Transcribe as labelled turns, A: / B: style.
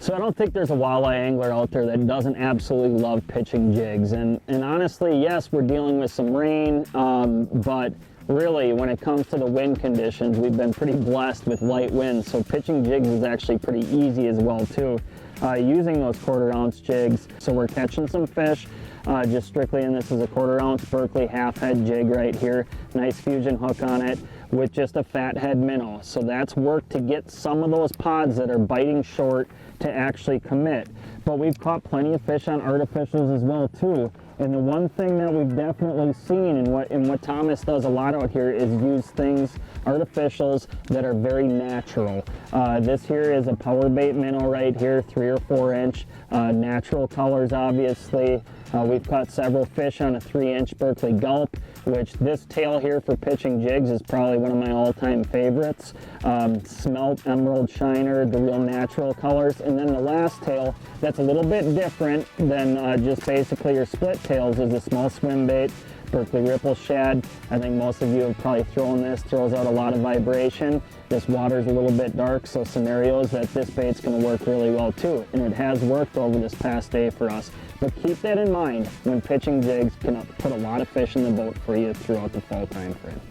A: So I don't think there's a walleye angler out there that doesn't absolutely love pitching jigs. And honestly, yes, we're dealing with some rain, but really when it comes to the wind conditions, we've been pretty blessed with light winds. So pitching jigs is actually pretty easy as well too, using those 1/4 ounce jigs. So we're catching some fish, just strictly, and this is a 1/4 ounce Berkley half head jig right here. Nice fusion hook on it with just a fat head minnow. So that's work to get some of those pods that are biting short to actually commit. But we've caught plenty of fish on artificials as well too. And the one thing that we've definitely seen and what Thomas does a lot out here is use things, artificials that are very natural. This here is a power bait minnow right here, 3 or 4 inch, natural colors obviously. We've caught several fish on a 3-inch Berkley Gulp, which this tail here for pitching jigs is probably one of my all-time favorites. Smelt, emerald shiner, the real natural colors. And then the last tail that's a little bit different than just basically your split tails is a small swim bait, Berkley Ripple Shad. I think most of you have probably thrown this, throws out a lot of vibration. This water's a little bit dark, so scenarios that this bait's gonna work really well too. And it has worked over this past day for us. But keep that in mind when pitching jigs, can put a lot of fish in the boat for you throughout the fall time frame.